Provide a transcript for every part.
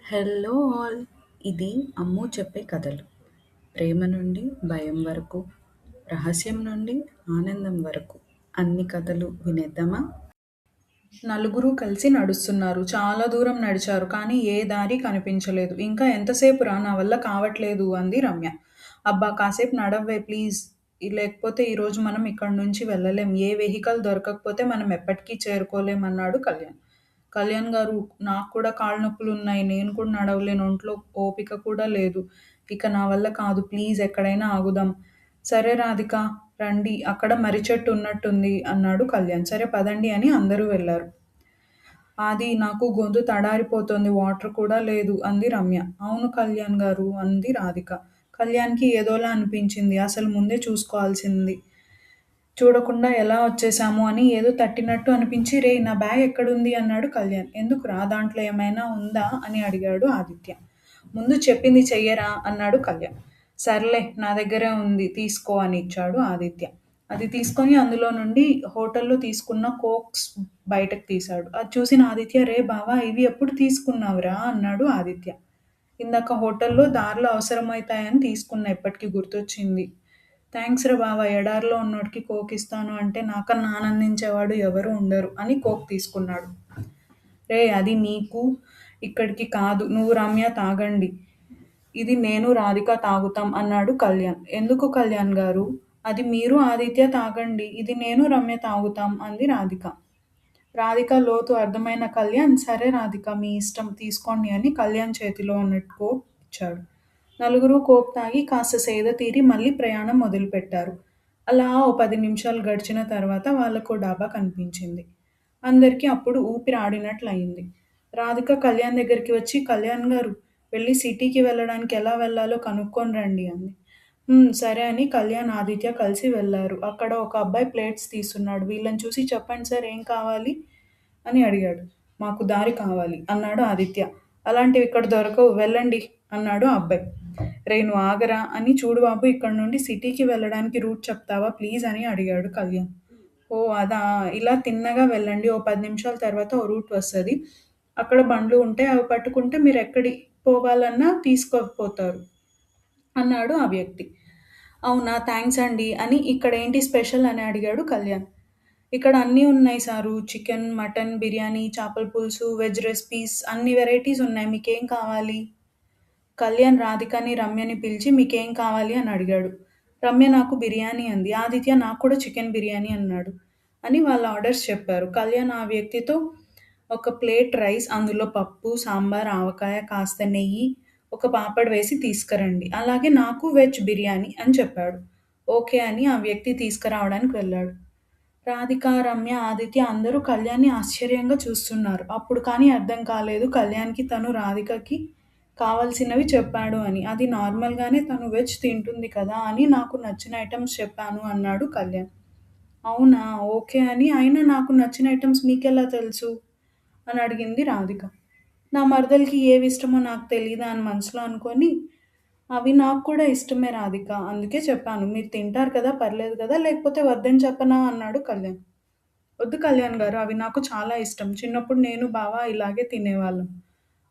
Hello all! ఇది అమ్ము చెప్పే కథలు. ప్రేమ నుండి భయం వరకు, రహస్యం నుండి ఆనందం వరకు అన్ని కథలు వినేద్దామా? నలుగురు కలిసి నడుస్తున్నారు. చాలా దూరం నడిచారు. కానీ ఏ దారి కనిపించలేదు. ఇంకా ఎంతసేపురా నా వల్ల కావట్లేదు అంది రమ్య. అబ్బా కాసేపు నడవ్వే ప్లీజ్. లేకపోతే ఈరోజు మనం ఇక్కడి నుంచి వెళ్ళలేం. ఏ వెహికల్ దొరకకపోతే మనం ఎప్పటికీ చేరుకోలేం అన్నాడు కళ్యాణ్. కళ్యాణ్ గారు నాకు కూడా కాళ్ళు నొప్పులున్నాయి. నేను కూడా నడవలేను. ఒంట్లో ఓపిక కూడా లేదు. ఇక నా వల్ల కాదు. ప్లీజ్ ఎక్కడైనా ఆగుదాం. సరే రాధిక రండి అక్కడ మర్రి చెట్టు ఉన్నట్టుంది అన్నాడు కళ్యాణ్. సరే పదండి అని అందరూ వెళ్లారు. ఆది నాకు గొంతు తడారిపోతోంది. వాటర్ కూడా లేదు అంది రమ్య. అవును కళ్యాణ్ గారు అంది రాధిక. కళ్యాణ్‌కి ఏదోలా అనిపించింది. అసలు ముందే చూసుకోవాల్సింది. చూడకుండా ఎలా వచ్చేసాము అని ఏదో తట్టినట్టు అనిపించి రేయ్ నా బ్యాగ్ ఎక్కడుంది అన్నాడు కళ్యాణ్. ఎందుకురా దాంట్లో ఏమైనా ఉందా అని అడిగాడు ఆదిత్య. ముందు చెప్పింది చెయ్యరా అన్నాడు కళ్యాణ్. సర్లే నా దగ్గరే ఉంది తీసుకో అని ఇచ్చాడు ఆదిత్య. అది తీసుకొని అందులో నుండి హోటల్లో తీసుకున్న కోక్స్ బయటకు తీశాడు. అది చూసిన ఆదిత్య రే బావా ఇవి ఎప్పుడు తీసుకున్నావురా అన్నాడు ఆదిత్య. ఇందాక హోటల్లో దారిలో అవసరమైతాయని తీసుకున్నా ఇప్పటికి గుర్తొచ్చింది. థ్యాంక్స్ రా బావ ఎడారిలో ఉన్నోడికి కోక్ ఇస్తాను అంటే నాకన్నా ఆనందించేవాడు ఎవరు ఉండరు అని కోక్ తీసుకున్నాడు. రే అది నీకు ఇక్కడికి కాదు నువ్వు రమ్య తాగండి. ఇది నేను రాధిక తాగుతాం అన్నాడు కళ్యాణ్. ఎందుకు కళ్యాణ్ గారు? అది మీరు ఆదిత్య తాగండి. ఇది నేను రమ్య తాగుతాం అంది రాధిక. రాధిక లోతు అర్థమైన కళ్యాణ్ సరే రాధిక మీ ఇష్టం తీసుకోండి అని కళ్యాణ్ చేతిలో ఉన్న కోక్ ఇచ్చాడు. నలుగురు కోక్ తాగి కాస్త సేద తీరి మళ్ళీ ప్రయాణం మొదలుపెట్టారు. అలా ఓ 10 నిమిషాలు గడిచిన తర్వాత వాళ్ళకో డాబా కనిపించింది. అందరికీ అప్పుడు ఊపిరి ఆడినట్లయింది. రాధిక కళ్యాణ్ దగ్గరికి వచ్చి కళ్యాణ్ గారు వెళ్ళి సిటీకి వెళ్ళడానికి ఎలా వెళ్ళాలో కనుక్కొని రండి అంది. సరే అని కళ్యాణ్, ఆదిత్య కలిసి వెళ్లారు. అక్కడ ఒక అబ్బాయి ప్లేట్స్ తీస్తున్నాడు. వీళ్ళని చూసి చెప్పండి సార్ ఏం కావాలి? అని అడిగాడు. మాకు దారి కావాలి అన్నాడు ఆదిత్య. అలాంటివి ఇక్కడ దొరకవు వెళ్ళండి అన్నాడు ఆ అబ్బాయి. రేయ్ నువ్వు ఆగరా అని చూడు బాబు ఇక్కడ నుండి సిటీకి వెళ్ళడానికి రూట్ చెప్తావా ప్లీజ్ అని అడిగాడు కళ్యాణ్. ఓ అదా ఇలా తిన్నగా వెళ్ళండి. ఓ 10 నిమిషాల తర్వాత ఓ రూట్ వస్తది. అక్కడ బండ్లు ఉంటాయి. అవి పట్టుకుంటే మీరు ఎక్కడి పోవాలన్నా తీసుకుపోతారు అన్నాడు ఆ వ్యక్తి. అవునా థ్యాంక్స్ అండి అని ఇక్కడేంటి స్పెషల్ అని అడిగాడు కళ్యాణ్. ఇక్కడ అన్నీ ఉన్నాయి సారు. చికెన్, మటన్, బిర్యానీ, చేపల పులుసు, వెజ్ రెసిపీస్ అన్ని వెరైటీస్ ఉన్నాయి. మీకేం కావాలి? కళ్యాణ్ రాధికని, రమ్యని పిలిచి మీకేం కావాలి అని అడిగాడు. రమ్య నాకు బిర్యానీ అంది. ఆదిత్య నాకు కూడా చికెన్ బిర్యానీ అన్నాడు. అని వాళ్ళ ఆర్డర్స్ చెప్పారు. కళ్యాణ్ ఆ వ్యక్తితో ఒక ప్లేట్ రైస్, అందులో పప్పు, సాంబార్, ఆవకాయ, కాస్త నెయ్యి, ఒక పాపడ్ వేసి తీసుకురండి. అలాగే నాకు వెజ్ బిర్యానీ అని చెప్పాడు. ఓకే అని ఆ వ్యక్తి తీసుకురావడానికి వెళ్ళాడు. రాధిక, రమ్య, ఆదిత్య అందరూ కళ్యాణ్‌ని ఆశ్చర్యంగా చూస్తున్నారు. అప్పుడు కానీ అర్థం కాలేదు కళ్యాణ్‌కి తను రాధికకి కావాల్సినవి చెప్పాడు అని. అది నార్మల్‌గానే తను వెజ్ తింటుంది కదా అని నాకు నచ్చిన ఐటెమ్స్ చెప్పాను అన్నాడు కళ్యాణ్. అవునా! ఓకే అని అయినా నాకు నచ్చిన ఐటెమ్స్ మీకెలా తెలుసు? అని అడిగింది రాధిక. నా మరదలికి ఏవిష్టమో నాకు తెలీదా అని మనసులో అనుకోని, అవి నాకు కూడా ఇష్టమే రాధిక. అందుకే చెప్పాను. మీరు తింటారు కదా! పర్లేదు కదా! లేకపోతే వద్దని చెప్పనా? అన్నాడు కళ్యాణ్. వద్దు కళ్యాణ్ గారు. అవి నాకు చాలా ఇష్టం. చిన్నప్పుడు నేను, బావ ఇలాగే తినేవాళ్ళం.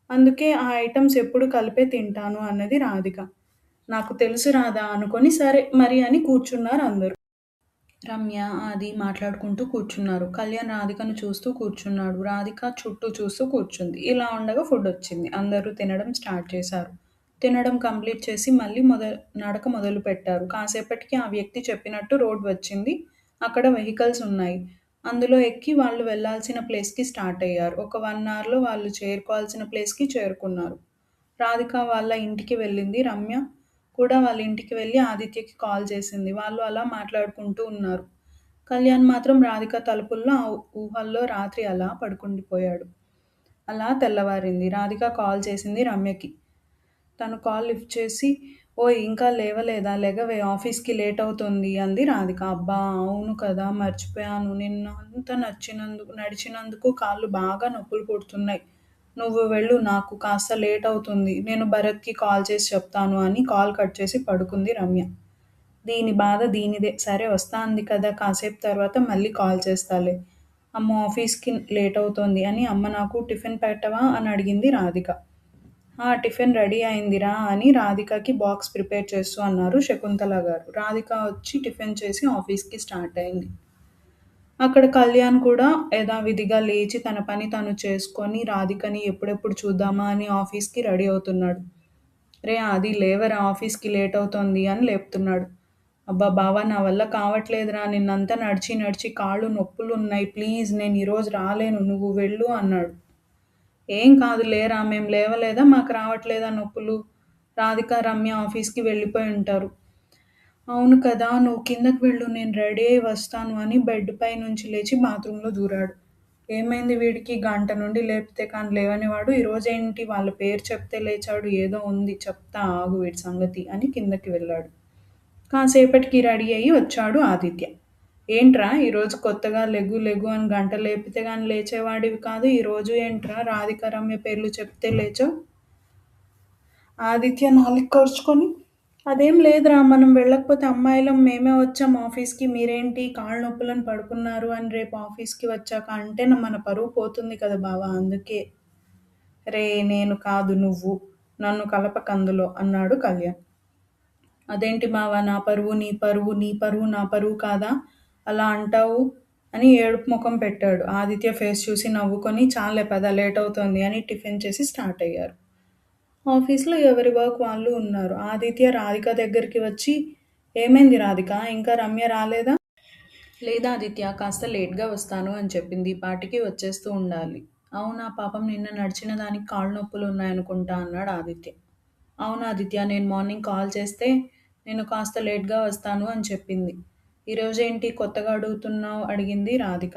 అందుకే ఆ ఐటెమ్స్ ఎప్పుడు కలిపే తింటాను అన్నది రాధిక. నాకు తెలుసు రాధా అనుకోని సరే మరి అని కూర్చున్నారు అందరూ. రమ్య, ఆది మాట్లాడుకుంటూ కూర్చున్నారు. కళ్యాణ్ రాధికను చూస్తూ కూర్చున్నాడు. రాధిక చుట్టూ చూస్తూ కూర్చుంది. ఇలా ఉండగా ఫుడొచ్చింది. అందరూ తినడం స్టార్ట్ చేశారు. తినడం కంప్లీట్ చేసి మళ్ళీ నడక మొదలుపెట్టారు. కాసేపటికి ఆ వ్యక్తి చెప్పినట్టు రోడ్ వచ్చింది. అక్కడ వెహికల్స్ ఉన్నాయి. అందులో ఎక్కి వాళ్ళు వెళ్ళాల్సిన ప్లేస్‌కి స్టార్ట్ అయ్యారు. ఒక 1 అవర్‌లో వాళ్ళు చేరుకోవాల్సిన ప్లేస్‌కి చేరుకున్నారు. రాధిక వాళ్ళ ఇంటికి వెళ్ళింది. రమ్య కూడా వాళ్ళ ఇంటికి వెళ్ళి ఆదిత్యకి కాల్ చేసింది. వాళ్ళు అలా మాట్లాడుకుంటూ ఉన్నారు. కళ్యాణ్ మాత్రం రాధిక తలుపుల్లో ఆ ఊహల్లో రాత్రి అలా పడుకుండిపోయాడు. అలా తెల్లవారింది. రాధిక కాల్ చేసింది రమ్యకి. తను కాల్ లిఫ్ట్ చేసి ఓయ్! ఇంకా లేవలేదా? లెగవే ఆఫీస్‌కి లేట్ అవుతుంది అంది రాధిక. అబ్బా! అవును కదా! మర్చిపోయాను. నిన్న అంతా నడిచినందుకు కాళ్ళు బాగా నొప్పులు పుడుతున్నాయి. నువ్వు వెళ్ళు నాకు కాస్త లేట్ అవుతుంది. నేను భరత్‌కి కాల్ చేసి చెప్తాను అని కాల్ కట్ చేసి పడుకుంది రమ్య. దీని బాధ దీనిదే. సరే వస్తా అంది కదా! కాసేపు తర్వాత మళ్ళీ కాల్ చేస్తాలే. అమ్మో! ఆఫీస్‌కి లేట్ అవుతోంది అని అమ్మ నాకు టిఫిన్ పెట్టవా? అని అడిగింది రాధిక. టిఫిన్ రెడీ అయిందిరా అని రాధికకి బాక్స్ ప్రిపేర్ చేస్తూ అన్నారు శకుంతల గారు. రాధిక వచ్చి టిఫిన్ చేసి ఆఫీస్‌కి స్టార్ట్ అయింది. అక్కడ కళ్యాణ్ కూడా యథావిధిగా లేచి తన పని తను చేసుకొని రాధికని ఎప్పుడెప్పుడు చూద్దామా అని ఆఫీస్‌కి రెడీ అవుతున్నాడు. "రే ఆది లేవరా ఆఫీస్‌కి లేట్ అవుతోంది" అని లేపుతున్నాడు. "అబ్బా బావ నా వల్ల కావట్లేదురా నిన్నంతా నడిచి నడిచి కాళ్ళు నొప్పులున్నాయి ప్లీజ్ నేను ఈరోజు రాలేను నువ్వు వెళ్ళు" అన్నాడు. "ఏం కాదు లేరా మేము లేవలేదా మాకు రావట్లేదా నొప్పులు? రాధిక, రమ్య ఆఫీస్‌కి వెళ్ళిపోయి ఉంటారు." "అవును కదా! నువ్వు కిందకి వెళ్ళు నేను రెడీ అయ్యి వస్తాను" అని బెడ్ పై నుంచి లేచి బాత్రూంలో దూరాడు. ఏమైంది వీడికి గంట నుండి లేపితే కానీ లేవనివాడు ఈరోజేంటి వాళ్ళ పేరు చెప్తే లేచాడు ఏదో ఉంది చెప్తా ఆగు వీడి సంగతి అని కిందకి వెళ్ళాడు. కాసేపటికి రెడీ అయ్యి వచ్చాడు ఆదిత్య. "ఏంట్రా ఈరోజు కొత్తగా లెగు లెగు అని గంట లేపితే గాని లేచేవాడివి కాదు ఈరోజు ఏంట్రా రాధిక రమ్య పేర్లు చెప్తే లేచావు?" ఆదిత్య నాలుక కరుచుకొని, "అదేం లేదురా మనం వెళ్ళకపోతే అమ్మాయిలం మేమే వచ్చాం ఆఫీస్‌కి మీరేంటి కాళ్ళు నొప్పులని పడుకున్నారు అని రేపు ఆఫీస్‌కి వచ్చాక అంటే మన పరువు పోతుంది కదా బావ అందుకే." "రేయ్ నేను కాదు నువ్వు. నన్ను కలపకందులో" అన్నాడు కళ్యాణ్. "అదేంటి బావ నా పరువు నీ పరువు, నీ పరువు నా పరువు కాదా? అలా అంటావు" అని ఏడుపు మొఖం పెట్టాడు. ఆదిత్య ఫేస్ చూసి నవ్వుకొని చాల్లే పద లేటవుతోంది అని టిఫిన్ చేసి స్టార్ట్ అయ్యారు. ఆఫీస్‌లో ఎవరి వర్క్ వాళ్ళు ఉన్నారు. ఆదిత్య రాధిక దగ్గరికి వచ్చి, "ఏమైంది రాధిక ఇంకా రమ్య రాలేదా?" "లేదు ఆదిత్య కాస్త లేట్‌గా వస్తాను అని చెప్పింది. ఈ పాటికి వచ్చేస్తూ ఉండాలి." "అవునా పాపం నిన్న నడిచిన దానికి కాళ్ళు నొప్పులున్నాయనుకుంటా" అన్నాడు ఆదిత్య. "అవును ఆదిత్య నేను మార్నింగ్ కాల్ చేస్తే నేను కాస్త లేట్‌గా వస్తాను అని చెప్పింది." "ఈరోజేంటి కొత్తగా అడుగుతున్నావు?" అడిగింది రాధిక.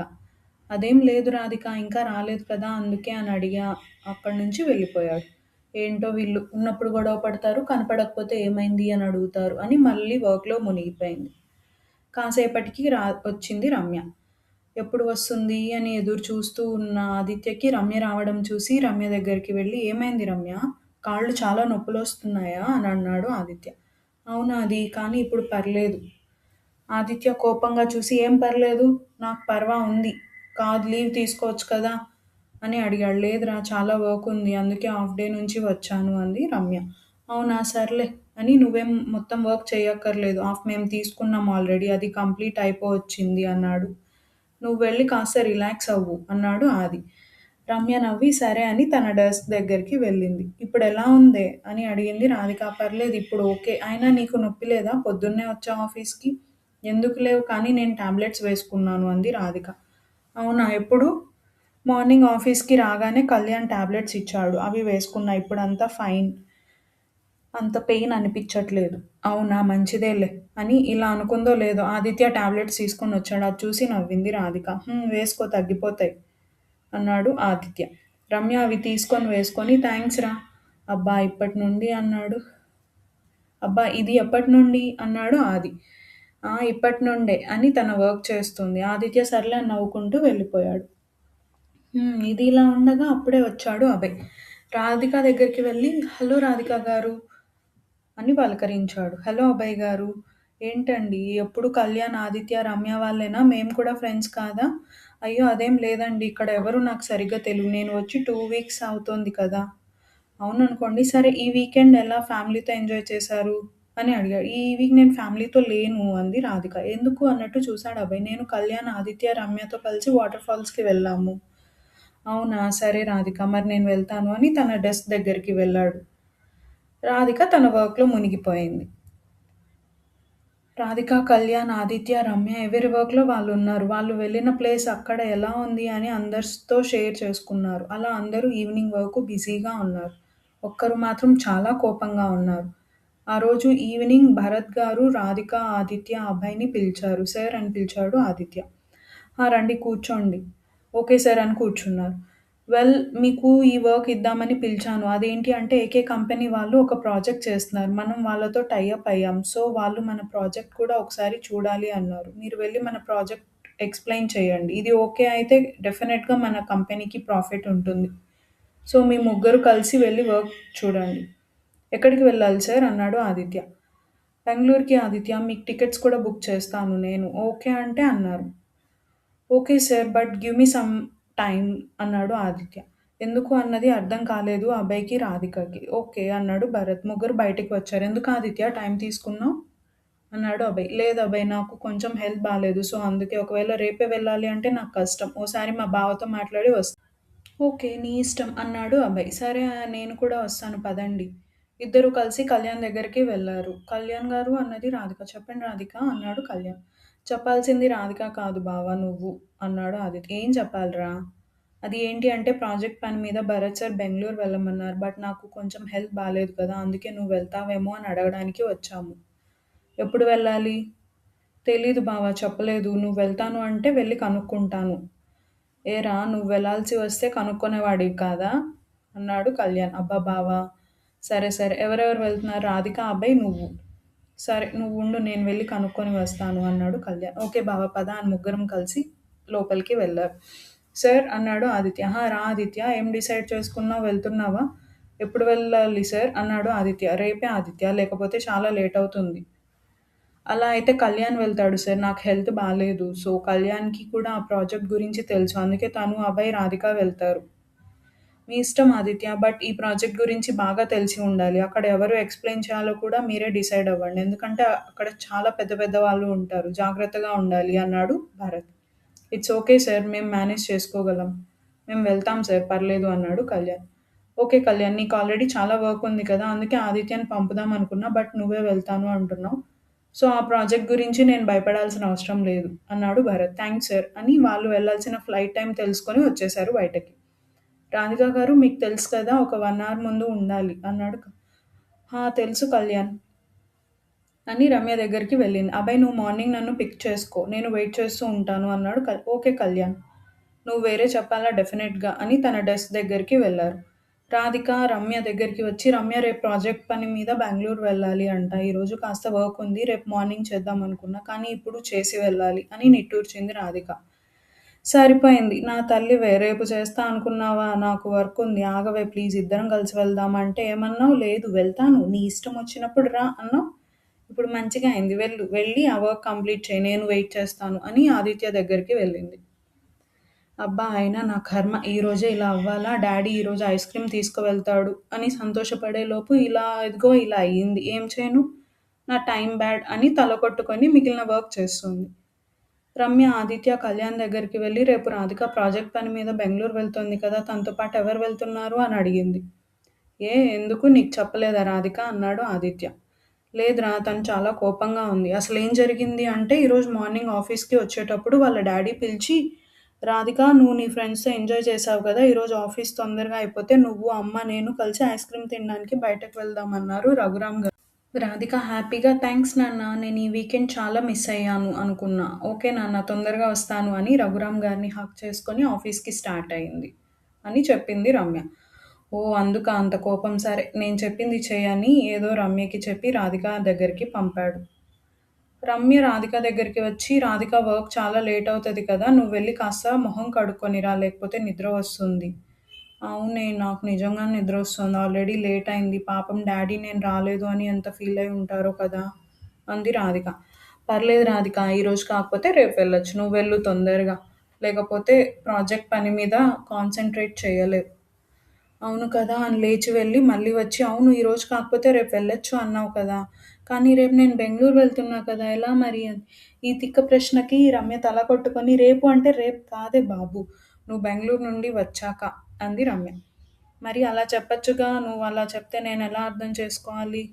"అదేం లేదు రాధిక ఇంకా రాలేదు కదా అందుకే అని అడిగా" అక్కడి నుంచి వెళ్ళిపోయాడు. ఏంటో వీళ్ళు ఉన్నప్పుడు గొడవ పడతారు, కనపడకపోతే ఏమైంది అని అడుగుతారు అని మళ్ళీ వర్క్‌లో మునిగిపోయింది. కాసేపటికి వచ్చింది రమ్య. ఎప్పుడు వస్తుంది అని ఎదురు చూస్తూ ఉన్న ఆదిత్యకి రమ్య రావడం చూసి రమ్య దగ్గరికి వెళ్ళి, "ఏమైంది రమ్య? కాళ్ళు చాలా నొప్పులొస్తున్నాయా?" అని అన్నాడు ఆదిత్య. "అవును ఆది కానీ ఇప్పుడు పర్లేదు." ఆదిత్య కోపంగా చూసి, "ఏం పర్లేదు? నాకు పర్వా ఉంది. కాదు లీవ్ తీసుకోవచ్చు కదా!" అని అడిగాడు. "లేదురా చాలా వర్క్ ఉంది. అందుకే హాఫ్ డే నుంచి వచ్చాను" అంది రమ్య. "అవునా సర్లే అని నువ్వేం మొత్తం వర్క్ చెయ్యక్కర్లేదు. హాఫ్ మేము తీసుకున్నాం ఆల్రెడీ. అది కంప్లీట్ అయిపోవచ్చింది" అన్నాడు. "నువ్వు వెళ్లి కాస్త రిలాక్స్ అవ్వు" అన్నాడు ఆది. రమ్య నవ్వి సరే అని తన డెస్క్ దగ్గరికి వెళ్ళింది. "ఇప్పుడెలా ఉందే?" అని అడిగింది రాధిక. "పర్లేదు ఇప్పుడు ఓకే. అయినా నీకు నొప్పి లేదా? పొద్దున్నే వచ్చావు ఆఫీస్‌కి." "ఎందుకు లేవు కానీ నేను టాబ్లెట్స్ వేసుకున్నాను" అంది రాధిక. "అవునా ఎప్పుడు?" "మార్నింగ్ ఆఫీస్‌కి రాగానే కళ్యాణ్ టాబ్లెట్స్ ఇచ్చాడు. అవి వేసుకున్నా. ఇప్పుడంతా ఫైన్. అంత పెయిన్ అనిపిచ్చట్లేదు." "అవునా మంచిదేలే" అని ఇలా అనుకుందో లేదో ఆదిత్య టాబ్లెట్స్ తీసుకొనొచ్చాడు. అది చూసి నవ్వింది రాధిక. వేసుకో తగ్గిపోతాయి" అన్నాడు ఆదిత్య. రమ్య అవి తీసుకొని వేసుకొని "థాంక్స్ రా" "అబ్బా ఇప్పటినుండి" అన్నాడు. "అబ్బా ఇది ఎప్పటినుండి?" అన్నాడు ఆది. ఇప్పటినుండే" అని తన వర్క్ చేస్తుంది. ఆదిత్య సర్లే అని నవ్వుకుంటూ వెళ్ళిపోయాడు. ఇది ఇలా ఉండగా అప్పుడే వచ్చాడు అభయ్. రాధిక దగ్గరికి వెళ్ళి, "హలో రాధిక గారు" అని పలకరించాడు. "హలో అభయ్ గారు. ఏంటండి ఎప్పుడు కళ్యాణ్, ఆదిత్య, రమ్య వాళ్ళేనా? మేము కూడా ఫ్రెండ్స్ కాదా?" "అయ్యో! అదేం లేదండి. ఇక్కడ ఎవరు నాకు సరిగ్గా తెలీదు. నేను వచ్చి 2 వీక్స్ అవుతోంది కదా!" "అవుననుకోండి. సరే ఈ వీకెండ్ ఎలా ఫ్యామిలీతో ఎంజాయ్ చేశారు?" అని అడిగాడు. "ఈ వీక్ నేను ఫ్యామిలీతో లేను" అంది రాధిక. "ఎందుకు?" అన్నట్టు చూసాడు అభయ్. "నేను, కళ్యాణ్, ఆదిత్య, రమ్యతో కలిసి వాటర్ ఫాల్స్‌కి వెళ్ళాము." "అవునా! సరే రాధిక. మరి నేను వెళ్తాను" అని తన డెస్క్ దగ్గరికి వెళ్ళాడు. రాధిక తన వర్క్‌లో మునిగిపోయింది. రాధిక, కళ్యాణ్, ఆదిత్య, రమ్య ఎవరి వర్క్‌లో వాళ్ళున్నారు. వాళ్ళు వెళ్ళిన ప్లేస్ అక్కడ ఎలా ఉంది అని అందరితో షేర్ చేసుకున్నారు. అలా అందరూ ఈవినింగ్ వరకు బిజీగా ఉన్నారు. ఒక్కరు మాత్రం చాలా కోపంగా ఉన్నారు. ఆ రోజు ఈవినింగ్ భరత్ గారు రాధిక, ఆదిత్య, అభయ్‌ని పిలిచారు. సార్ అని పిలిచాడు ఆదిత్య. రండి కూర్చోండి. ఓకే సార్ అని కూర్చున్నారు. వెల్ మీకు ఈ వర్క్ ఇద్దామని పిలిచాను. అదేంటి అంటే ఏకే కంపెనీ వాళ్ళు ఒక ప్రాజెక్ట్ చేస్తున్నారు. మనం వాళ్ళతో టై అప్ అయ్యాం. సో, వాళ్ళు మన ప్రాజెక్ట్ కూడా ఒకసారి చూడాలి అన్నారు. మీరు వెళ్లి మన ప్రాజెక్ట్ ఎక్స్‌ప్లెయిన్ చేయండి. ఇది ఓకే అయితే డెఫినిట్‌గా మన కంపెనీకి ప్రాఫిట్ ఉంటుంది. సో, మీ ముగ్గురు కలిసి వెళ్లి వర్క్ చూడండి. ఎక్కడికి వెళ్ళాలి సార్? అన్నాడు ఆదిత్య. బెంగుళూరుకి ఆదిత్య. మీకు టికెట్స్ కూడా బుక్ చేస్తాను నేను. ఓకే అంటే అన్నారు. Okay sir. But give me some time అన్నాడు ఆదిత్య. ఎందుకు అన్నది అర్థం కాలేదు అభయ్‌కి, రాధికకి. ఓకే అన్నాడు భరత్. ముగ్గురు బయటికి వచ్చారు. ఎందుకు ఆదిత్య టైం తీసుకున్నావు? అన్నాడు అభయ్. లేదు అభయ్ నాకు కొంచెం హెల్త్ బాలేదు. సో, అందుకే ఒకవేళ రేపే వెళ్ళాలి అంటే నాకు కష్టం. ఓసారి మా బావతో మాట్లాడి వస్తా. ఓకే. నీ ఇష్టం అన్నాడు అభయ్. సరే నేను కూడా వస్తాను పదండి. ఇద్దరూ కలిసి కళ్యాణ్ దగ్గరికి వెళ్లారు. కళ్యాణ్ గారు అన్నది రాధిక. చెప్పండి రాధిక అన్నాడు కళ్యాణ్. చెప్పాల్సింది రాధిక కాదు బావ నువ్వు అన్నాడు ఆదిత్య. ఏం చెప్పాలిరా? అది ఏంటి అంటే ప్రాజెక్ట్ పని మీద భరత్ సార్ బెంగుళూరు వెళ్ళమన్నారు. బట్ నాకు కొంచెం హెల్త్ బాలేదు కదా! అందుకే నువ్వు వెళ్తావేమో అని అడగడానికి వచ్చాము. ఎప్పుడు వెళ్ళాలి? తెలీదు బావ చెప్పలేదు. నువ్వు వెళ్తాను అంటే వెళ్లి కనుక్కుంటాను. ఏరా నువ్వు వెళ్ళాల్సి వస్తే కనుక్కునేవాడివి కాదా? అన్నాడు కళ్యాణ్. అబ్బా బావా! సరే సరే ఎవరెవరు వెళ్తున్నారు? రాధిక, అభయ్, నువ్వు. సరే నువ్వుండు నేను వెళ్ళి కనుక్కొని వస్తాను అన్నాడు కళ్యాణ్. ఓకే బావ పద అని ముగ్గురం కలిసి లోపలికి వెళ్ళారు. సార్ అన్నాడు ఆదిత్య. రా ఆదిత్య ఏం డిసైడ్ చేసుకున్నావు వెళ్తున్నావా? ఎప్పుడు వెళ్ళాలి సార్ అన్నాడు ఆదిత్య. రేపే ఆదిత్య లేకపోతే చాలా లేట్ అవుతుంది. అలా అయితే కళ్యాణ్ వెళ్తాడు సార్. నాకు హెల్త్ బాలేదు. సో, కళ్యాణ్‌కి కూడా ఆ ప్రాజెక్ట్ గురించి తెలుసు. అందుకే తను, అభయ్, రాధిక వెళ్తారు. మీ ఇష్టం ఆదిత్య. బట్ ఈ ప్రాజెక్ట్ గురించి బాగా తెలిసి ఉండాలి. అక్కడ ఎవరు ఎక్స్‌ప్లెయిన్ చేయాలో కూడా మీరే డిసైడ్ అవ్వండి. ఎందుకంటే అక్కడ చాలా పెద్ద పెద్ద వాళ్ళు ఉంటారు. జాగ్రత్తగా ఉండాలి అన్నాడు భరత్. It's okay sir. మేము మేనేజ్ చేసుకోగలం. మేము వెళ్తాం సార్ పర్లేదు అన్నాడు కళ్యాణ్. ఓకే కళ్యాణ్. నీకు ఆల్రెడీ చాలా వర్క్ ఉంది కదా! అందుకే ఆదిత్యని పంపుదాం అనుకున్నా. బట్ నువ్వే వెళ్తాను అంటున్నావు. సో, ఆ ప్రాజెక్ట్ గురించి నేను భయపడాల్సిన అవసరం లేదు అన్నాడు భరత్. థాంక్స్ సార్ అని వాళ్ళు వెళ్ళాల్సిన ఫ్లైట్ టైమ్ తెలుసుకొని వచ్చేశారు బయటకి. రాధిక గారు మీకు తెలుసు కదా! ఒక 1 అవర్ ముందు ఉండాలి అన్నాడు. తెలుసు కళ్యాణ్ అని రమ్య దగ్గరికి వెళ్ళింది. అభయ్ నువ్వు మార్నింగ్ నన్ను పిక్ చేసుకో. నేను వెయిట్ చేస్తూ ఉంటాను అన్నాడు. ఓకే కళ్యాణ్. నువ్వు వేరే చెప్పాలా డెఫినెట్‌గా అని తన డెస్క్ దగ్గరికి వెళ్లారు. రాధిక రమ్య దగ్గరికి వచ్చి, రమ్య రేపు ప్రాజెక్ట్ పని మీద బెంగుళూరు వెళ్ళాలి అంట. ఈరోజు కాస్త వర్క్ ఉంది. రేపు మార్నింగ్ చేద్దాం అనుకున్నా. కానీ ఇప్పుడు చేసి వెళ్ళాలి అని నిట్టూర్చింది రాధిక. సరిపోయింది. నా తల్లివే రేపు చేస్తా అనుకున్నావా? నాకు వర్క్ ఉంది. ఆగవే ప్లీజ్ ఇద్దరం కలిసి వెళ్దాం అంటే ఏమన్నావు? లేదు వెళ్తాను. నీ ఇష్టం వచ్చినప్పుడు రా అన్నావు. ఇప్పుడు మంచిగా అయింది. వెళ్ళు. వెళ్ళి ఆ వర్క్ కంప్లీట్ చెయ్యి. నేను వెయిట్ చేస్తాను అని ఆదిత్య దగ్గరికి వెళ్ళింది. అబ్బా! అయినా నా కర్మ ఈరోజే ఇలా అవ్వాలా? డాడీ ఈరోజు ఐస్ క్రీమ్ తీసుకువెళ్తాడు అని సంతోషపడేలోపు ఇదిగో ఇలా అయింది. ఏం చేయను? నా టైమ్ బ్యాడ్ అని తల కొట్టుకొని మిగిలిన వర్క్ చేస్తుంది. రమ్య, ఆదిత్య, కళ్యాణ్ దగ్గరికి వెళ్లి రేపు రాధిక ప్రాజెక్ట్ పని మీద బెంగుళూరు వెళ్తోంది కదా! తనతో పాటు ఎవరు వెళ్తున్నారు అని అడిగింది. ఎందుకు నీకు చెప్పలేదా రాధిక? అన్నాడు ఆదిత్య. లేదురా తను చాలా కోపంగా ఉంది. అసలేం జరిగింది అంటే ఈరోజు మార్నింగ్ ఆఫీస్‌కి వచ్చేటప్పుడు వాళ్ళ డాడీ పిలిచి, రాధిక నువ్వు నీ ఫ్రెండ్స్‌తో ఎంజాయ్ చేశావు కదా! ఈరోజు ఆఫీస్ తొందరగా అయిపోతే నువ్వు, అమ్మ, నేను కలిసి ఐస్ క్రీమ్ తినడానికి బయటకు వెళ్దాం అన్నారు రఘురామ్ గారు. రాధిక హ్యాపీగా థాంక్స్ నాన్న. నేను ఈ వీకెండ్ చాలా మిస్ అయ్యాను అనుకున్నా. ఓకే నాన్న తొందరగా వస్తాను అని రఘురామ్ గారిని హగ్ చేసుకొని ఆఫీస్‌కి స్టార్ట్ అయింది అని చెప్పింది రమ్య. ఓహ్! అందుకా అంత కోపం సరే నేను చెప్పింది చెయ్యి అని ఏదో రమ్యకి చెప్పి రాధిక దగ్గరికి పంపాడు. రమ్య రాధిక దగ్గరికి వచ్చి, రాధిక వర్క్ చాలా లేట్ అవుతది కదా! నువ్వు వెళ్లి కాస్త మొహం కడుక్కొని రా లేకపోతే నిద్ర వస్తుంది. అవునే నాకు నిజంగానే నిద్రొస్తుంది. ఆల్రెడీ లేట్ అయింది. పాపం డాడీ నేను రాలేదు అని ఎంత ఫీల్ అయి ఉంటారో కదా! అంది రాధిక. పర్లేదు రాధిక ఈరోజు కాకపోతే రేపు వెళ్ళొచ్చు. నువ్వు వెళ్ళు తొందరగా. లేకపోతే ప్రాజెక్ట్ పని మీద కాన్సంట్రేట్ చేయలేవు. అవును కదా! అని లేచి వెళ్ళి మళ్ళీ వచ్చి, అవును ఈరోజు కాకపోతే రేపు వెళ్ళొచ్చు అన్నావు కదా! కానీ రేపు నేను బెంగుళూరు వెళ్తున్నా కదా! ఎలా మరి? ఈ తిక్క ప్రశ్నకి రమ్య తల కొట్టుకొని, రేపు అంటే రేపు కాదే బాబు! నువ్వు బెంగుళూరు నుండి వచ్చాక అంది రమ్య. మరి అలా చెప్పొచ్చుగా! నువ్వు అలా చెప్తే నేనెలా అర్థం చేసుకోవాలి?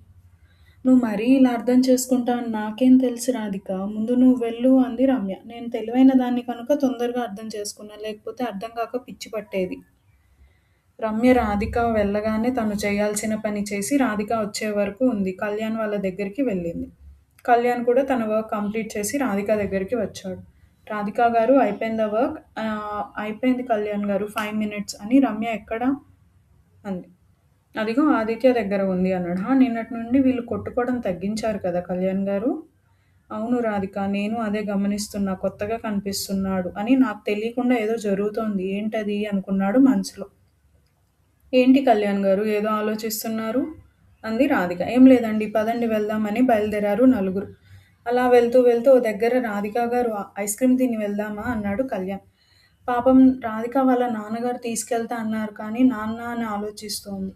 నువ్వు మరీ ఇలా అర్థం చేసుకుంటావని నాకేం తెలుసు రాధిక. ముందు నువ్వు వెళ్ళు అంది రమ్య. నేను తెలివైన దాన్ని కనుక తొందరగా అర్థం చేసుకున్నా. లేకపోతే అర్థం కాక పిచ్చి పట్టేది. రమ్య రాధిక వెళ్ళగానే తను చేయాల్సిన పని చేసి రాధిక వచ్చే వరకు ఉంది. కళ్యాణ్ వాళ్ళ దగ్గరికి వెళ్ళింది. కళ్యాణ్ కూడా తన వర్క్ కంప్లీట్ చేసి రాధిక దగ్గరికి వచ్చాడు. రాధిక గారు అయిపోయిందా వర్క్? అయిపోయింది కళ్యాణ్ గారు 5 మినిట్స్ అని రమ్య ఎక్కడా? అంది. అదిగో ఆదిత్య దగ్గర ఉంది అన్నాడు. నిన్నటి నుండి వీళ్ళు కొట్టుకోవడం తగ్గించారు కదా కళ్యాణ్ గారు? అవును రాధిక నేను అదే గమనిస్తున్నా. కొత్తగా కనిపిస్తున్నాడు అని నాకు తెలియకుండా ఏదో జరుగుతోంది. ఏంటది అనుకున్నాడు మనసులో. ఏంటి కళ్యాణ్ గారు ఏదో ఆలోచిస్తున్నారు? అంది రాధిక. ఏం లేదండి పదండి వెళ్దామని బయలుదేరారు నలుగురు. అలా వెళ్తూ వెళ్తూ ఓ దగ్గర రాధిక గారు ఐస్ క్రీమ్ తిని వెళ్దామా? అన్నాడు కళ్యాణ్. పాపం రాధిక వాళ్ళ నాన్నగారు తీసుకెళ్తా అన్నారు కానీ నాన్న అని ఆలోచిస్తోంది.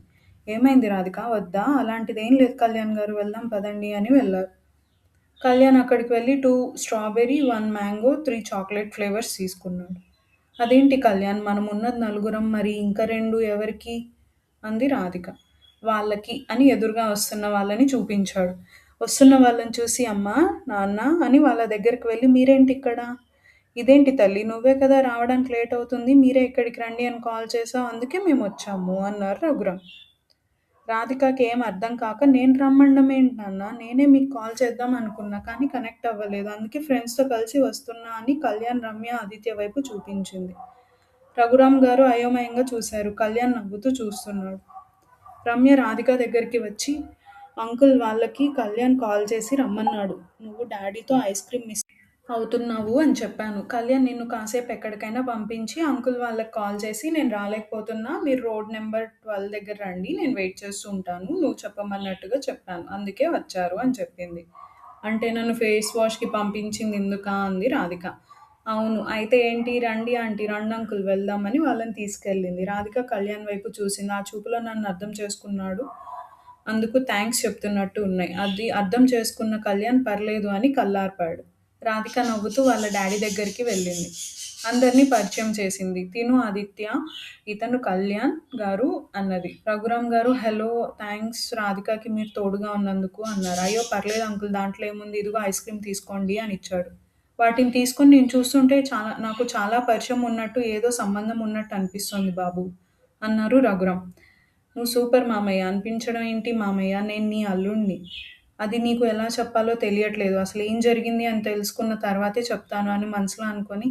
ఏమైంది రాధిక వద్దా? అలాంటిదేం లేదు కళ్యాణ్ గారు వెళ్దాం పదండి అని వెళ్లారు. కళ్యాణ్ అక్కడికి వెళ్ళి 2 స్ట్రాబెర్రీ, 1 మ్యాంగో, 3 చాక్లేట్ ఫ్లేవర్స్ తీసుకున్నాడు. అదేంటి కళ్యాణ్ మనమున్నది నలుగురం మరి ఇంకా 2 ఎవరికి? అంది రాధిక. వాళ్ళకి అని ఎదురుగా వస్తున్న వాళ్ళని చూపించాడు. వస్తున్న వాళ్ళని చూసి అమ్మా, నాన్న అని వాళ్ళ దగ్గరికి వెళ్ళి మీరేంటి ఇక్కడ? ఇదేంటి తల్లి నువ్వే కదా రావడానికి లేట్ అవుతుంది. మీరే ఇక్కడికి రండి అని కాల్ చేసావు. అందుకే మేమొచ్చాము అన్నారు రఘురామ్. రాధికకి ఏం అర్థం కాక నేను రమ్మనడం ఏంటి నాన్న? నేనే మీకు కాల్ చేద్దాం అనుకున్నా కానీ కనెక్ట్ అవ్వలేదు. అందుకే ఫ్రెండ్స్‌తో కలిసి వస్తున్నా అని కళ్యాణ్, రమ్య, ఆదిత్య వైపు చూపించింది. రఘురామ్ గారు అయోమయంగా చూశారు. కళ్యాణ్ నవ్వుతూ చూస్తున్నాడు. రమ్య రాధిక దగ్గరికి వచ్చి అంకుల్ వాళ్ళకి కళ్యాణ్ కాల్ చేసి రమ్మన్నాడు. నువ్వు డాడీతో ఐస్ క్రీమ్ మిస్ అవుతున్నావు అని చెప్పాను. కళ్యాణ్ నిన్ను కాసేపు ఎక్కడికైనా పంపించి అంకుల్ వాళ్ళకి కాల్ చేసి నేను రాలేకపోతున్నా మీరు రోడ్ నెంబర్ 12 దగ్గర రండి నేను వెయిట్ చేస్తూ ఉంటాను. నువ్వు చెప్పమన్నట్టుగా చెప్పాను. అందుకే వచ్చారు అని చెప్పింది. అంటే నన్ను ఫేస్ వాష్‌కి పంపించింది ఇందుకా అంది రాధిక. అవును. అయితే ఏంటి రండి ఆంటీ రండి అంకుల్ వెళ్దామని వాళ్ళని తీసుకెళ్ళింది. రాధిక కళ్యాణ్ వైపు చూసింది. ఆ చూపులో నన్ను అర్థం చేసుకున్నాడు. అందుకు థాంక్స్ చెప్తున్నట్టు ఉన్నాయి. అది అర్థం చేసుకున్న కళ్యాణ్ పర్లేదు అని కళ్ళార్పాడు. రాధిక నవ్వుతూ వాళ్ళ డాడీ దగ్గరికి వెళ్ళింది. అందరినీ పరిచయం చేసింది. తిను ఆదిత్య, ఇతను కళ్యాణ్ గారు అన్నది. రఘురామ్ గారు హలో థాంక్స్ రాధికకి మీరు తోడుగా ఉన్నందుకు అన్నారు. అయ్యో పర్లేదు అంకుల్ దాంట్లో ఏముంది ఇదిగో ఐస్ క్రీమ్ తీసుకోండి అని ఇచ్చాడు. వాటిని తీసుకొని నేను చూస్తుంటే నాకు చాలా పరిచయం ఉన్నట్టు ఏదో సంబంధం ఉన్నట్టు అనిపిస్తోంది బాబు అన్నారు రఘురామ్. నువ్వు సూపర్ మామయ్య అనిపించడం ఏంటి మామయ్య నేను నీ అల్లుణ్ణి. అది నీకు ఎలా చెప్పాలో తెలియట్లేదు. అసలు ఏం జరిగింది అని తెలుసుకున్న తర్వాతే చెప్తాను అని మనసులో అనుకొని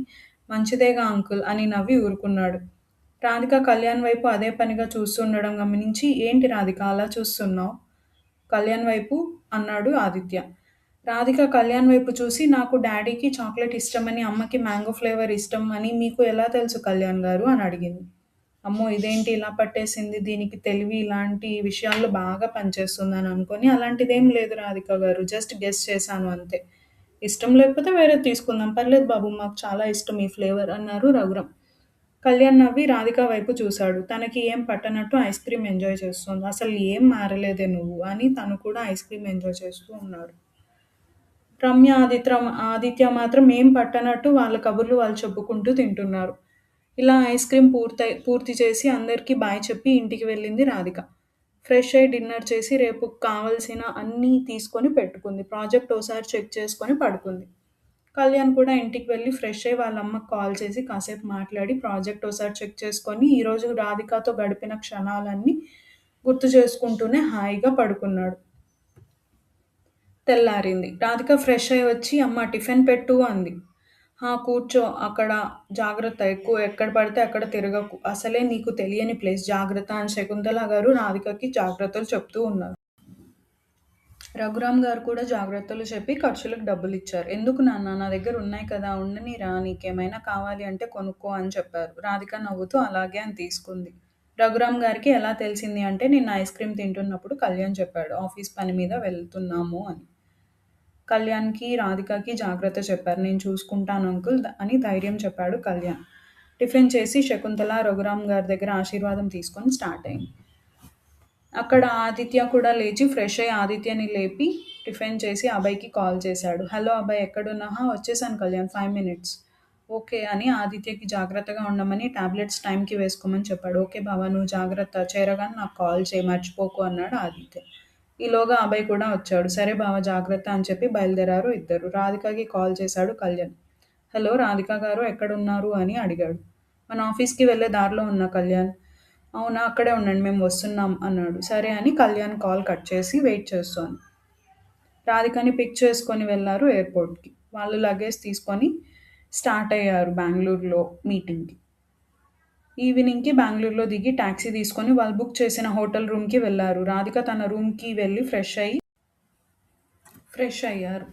మంచిదేగా అంకుల్ అని నవ్వి ఊరుకున్నాడు. రాధిక కళ్యాణ్ వైపు అదే పనిగా చూస్తుండడం గమనించి ఏంటి రాధిక అలా చూస్తున్నావు? కళ్యాణ్ వైపు అన్నాడు ఆదిత్య. రాధిక కళ్యాణ్ వైపు చూసి నాకు డాడీకి చాక్లెట్ ఇష్టమని అమ్మకి మ్యాంగో ఫ్లేవర్ ఇష్టం అని మీకు ఎలా తెలుసు కళ్యాణ్ గారు అని అడిగింది. అమ్మో ఇదేంటి ఇలా పట్టేసింది దీనికి తెలివి ఇలాంటి విషయాల్లో బాగా పనిచేస్తుందని అనుకొని అలాంటిదేం లేదు రాధిక గారు జస్ట్ గెస్ చేశాను అంతే. ఇష్టం లేకపోతే వేరేది తీసుకుందాం పర్లేదు బాబు మాకు చాలా ఇష్టం ఈ ఫ్లేవర్ అన్నారు రఘురామ్. కళ్యాణ్ నవ్వి రాధిక వైపు చూశాడు. తనకి ఏం పట్టనట్టు ఐస్ క్రీమ్ ఎంజాయ్ చేస్తోంది. అసలు ఏం మారలేదే నువ్వు అని తను కూడా ఐస్ క్రీమ్ ఎంజాయ్ చేస్తూ ఉన్నాడు. రమ్య, ఆదిత్య మాత్రం ఏం పట్టనట్టు వాళ్ళ కబుర్లు వాళ్ళు చెప్పుకుంటూ తింటున్నారు. ఇలా ఐస్ క్రీమ్ పూర్తి చేసి అందరికీ బాయ్ చెప్పి ఇంటికి వెళ్ళింది రాధిక. ఫ్రెష్ అయ్యి డిన్నర్ చేసి రేపు కావాల్సిన అన్నీ తీసుకొని పెట్టుకుంది. ప్రాజెక్ట్ ఓసారి చెక్ చేసుకొని పడుకుంది. కళ్యాణ్ కూడా ఇంటికి వెళ్ళి ఫ్రెష్ అయ్యి వాళ్ళ అమ్మకి కాల్ చేసి కాసేపు మాట్లాడి ప్రాజెక్ట్ ఒకసారి చెక్ చేసుకొని ఈరోజు రాధికతో గడిపిన క్షణాలన్నీ గుర్తు చేసుకుంటూనే హాయిగా పడుకున్నాడు. తెల్లారింది. రాధిక ఫ్రెష్ అయ్యి వచ్చి అమ్మ టిఫిన్ పెట్టు అంది. హా కూర్చో అక్కడ జాగ్రత్త ఎక్కువ ఎక్కడ పడితే అక్కడ తిరగకు. అసలే నీకు తెలియని ప్లేస్ జాగ్రత్త అని శకుంతల గారు రాధికకి జాగ్రత్తలు చెప్తూ ఉన్నారు. రఘురామ్ గారు కూడా జాగ్రత్తలు చెప్పి ఖర్చులకు డబ్బులిచ్చారు. ఎందుకు నాన్న నా దగ్గర ఉన్నాయి కదా ఉండనీరా నీకేమైనా కావాలి అంటే కొనుక్కో అని చెప్పారు. రాధిక నవ్వుతూ అలాగే అని తీసుకుంది. రఘురామ్ గారికి ఎలా తెలిసింది అంటే నిన్న ఐస్ క్రీమ్ తింటున్నప్పుడు కళ్యాణ్ చెప్పాడు ఆఫీస్ పని మీద వెళ్తున్నాము అని. కళ్యాణ్కి రాధికకి జాగ్రత్త చెప్పారు. నేను చూసుకుంటాను అంకుల్ అని ధైర్యం చెప్పాడు కళ్యాణ్. టిఫిన్ చేసి శకుంతల రఘురామ్ గారి దగ్గర ఆశీర్వాదం తీసుకొని స్టార్ట్ అయింది. అక్కడ ఆదిత్య కూడా లేచి ఫ్రెష్ అయ్యి ఆదిత్యని లేపి టిఫిన్ చేసి అభయ్‌కి కాల్ చేశాడు. హలో అభయ్ ఎక్కడున్నావు? వచ్చేసాను కళ్యాణ్ 5 మినిట్స్. ఓకే అని ఆదిత్యకి జాగ్రత్తగా ఉండమని టాబ్లెట్స్ టైంకి వేసుకోమని చెప్పాడు. ఓకే బావ నువ్వు జాగ్రత్త చేరగానే నాకు కాల్ చేయి మర్చిపోకు అన్నాడు ఆదిత్య. ఈలోగా అభయ్ కూడా వచ్చాడు. సరే బావ జాగ్రత్త అని చెప్పి బయలుదేరారు ఇద్దరు. రాధికకి కాల్ చేశాడు కళ్యాణ్. హలో రాధిక గారు ఎక్కడున్నారు అని అడిగాడు. మన ఆఫీస్‌కి వెళ్ళే దారిలో ఉన్నా కళ్యాణ్. అవునా అక్కడే ఉండండి మేము వస్తున్నాం అన్నాడు. సరే అని కళ్యాణ్ కాల్ కట్ చేసి వెయిట్ చేస్తోంది. రాధికని పిక్ చేసుకొని వెళ్లారు ఎయిర్‌పోర్ట్‌కి. వాళ్ళు లగేజ్ తీసుకొని స్టార్ట్ అయ్యారు బెంగుళూరులో మీటింగ్‌కి. ఈవినింగ్‌కి బెంగుళూరులో దిగి టాక్సీ తీసుకొని వాళ్ళు బుక్ చేసిన హోటల్ రూమ్‌కి వెళ్లారు. రాధిక తన రూమ్‌కి వెళ్ళి ఫ్రెష్ అయ్యారు.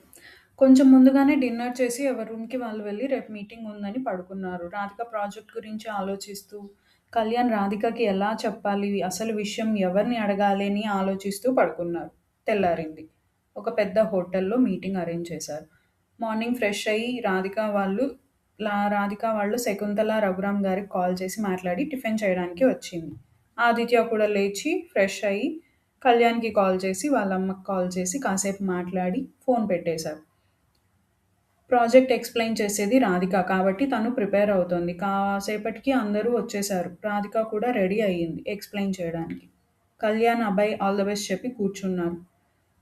కొంచెం ముందుగానే డిన్నర్ చేసి ఎవరి రూమ్‌కి వాళ్ళు వెళ్ళి రేపు మీటింగ్ ఉందని పడుకున్నారు. రాధిక ప్రాజెక్ట్ గురించి ఆలోచిస్తూ, కళ్యాణ్ రాధికకి ఎలా చెప్పాలి, అసలు విషయం ఎవరిని అడగాలి అని ఆలోచిస్తూ పడుకున్నారు. తెల్లారింది. ఒక పెద్ద హోటల్‌లో మీటింగ్ అరేంజ్ చేశారు. మార్నింగ్ ఫ్రెష్ అయ్యి రాధిక వాళ్ళు రాధిక వాళ్ళు శకుంతల రఘురామ్ గారికి కాల్ చేసి మాట్లాడి టిఫిన్ చేయడానికి వచ్చింది. ఆదిత్య కూడా లేచి ఫ్రెష్ అయ్యి కళ్యాణ్కి కాల్ చేసి వాళ్ళ అమ్మకి కాల్ చేసి కాసేపు మాట్లాడి ఫోన్ పెట్టేశారు. ప్రాజెక్ట్ ఎక్స్ప్లెయిన్ చేసేది రాధిక కాబట్టి తను ప్రిపేర్ అవుతోంది. కాసేపటికి అందరూ వచ్చేశారు. రాధిక కూడా రెడీ అయ్యింది ఎక్స్ప్లెయిన్ చేయడానికి. Kalyan, Abhay all the best చెప్పి కూర్చున్నారు.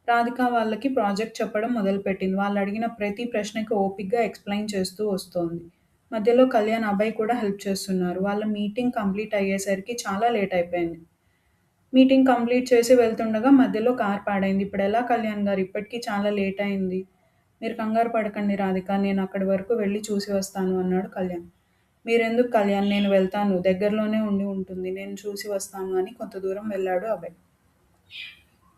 రాధిక వాళ్ళకి ప్రాజెక్ట్ చెప్పడం మొదలుపెట్టింది. వాళ్ళు అడిగిన ప్రతి ప్రశ్నకి ఓపిగ్గా ఎక్స్ప్లెయిన్ చేస్తూ వస్తోంది. మధ్యలో కళ్యాణ్, అభయ్ కూడా హెల్ప్ చేస్తున్నారు. వాళ్ళ మీటింగ్ కంప్లీట్ అయ్యేసరికి చాలా లేట్ అయిపోయింది. మీటింగ్ కంప్లీట్ చేసి వెళ్తుండగా మధ్యలో కార్ పాడైంది. ఇప్పుడు ఎలా కళ్యాణ్ గారు? ఇప్పటికీ చాలా లేట్ అయింది. మీరు కంగారు పడకండి రాధిక, నేను అక్కడి వరకు వెళ్ళి చూసి వస్తాను అన్నాడు కళ్యాణ్. మీరెందుకు కళ్యాణ్, నేను వెళ్తాను, దగ్గరలోనే ఉండి ఉంటుంది, నేను చూసి వస్తాను అని కొంత దూరం వెళ్ళాడు అభయ్.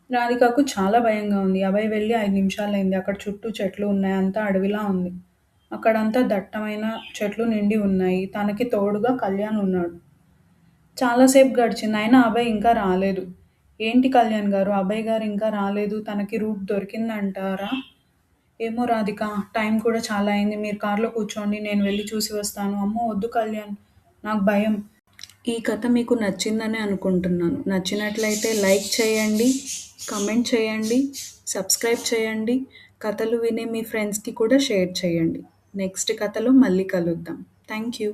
రాధికకు చాలా భయంగా ఉంది. అభయ్ వెళ్ళి 5 నిమిషాలైంది. అక్కడ చుట్టూ చెట్లు ఉన్నాయి. అంతా అడవిలా ఉంది. అక్కడంతా దట్టమైన చెట్లు నిండి ఉన్నాయి. తనకి తోడుగా కళ్యాణ్ ఉన్నాడు. చాలాసేపు గడిచింది. అయినా అభయ్ ఇంకా రాలేదు. ఏంటి కళ్యాణ్ గారు, అభయ్ గారు ఇంకా రాలేదు, తనకి రూట్ దొరికిందంటారా? ఏమో రాధిక, టైం కూడా చాలా అయింది. మీరు కార్లో కూర్చోండి, నేను వెళ్ళి చూసి వస్తాను. అమ్మో వద్దు కళ్యాణ్, నాకు భయం. ఈ కథ మీకు నచ్చిందని అనుకుంటున్నాను. నచ్చినట్లయితే లైక్ చేయండి, కమెంట్ చేయండి, సబ్స్క్రైబ్ చేయండి. కథలు వినే మీ ఫ్రెండ్స్కి కూడా షేర్ చేయండి. నెక్స్ట్ కథలో మళ్ళీ కలుద్దాం. Thank you.